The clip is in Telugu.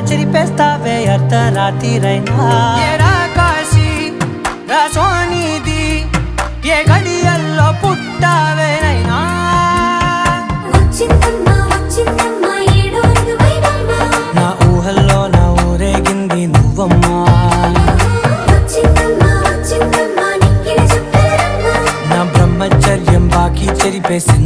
చెరిపేస్తావే అర్ధరాత్రిరైనా ఏరా కాశీ రా సోనిది ఏ గడియల్లో పుట్టావేనైనా నా ఊహల్లో నా ఊరేగింది నువ్వమ్మా నా బ్రహ్మచర్యం బాకీ చెరిపేసి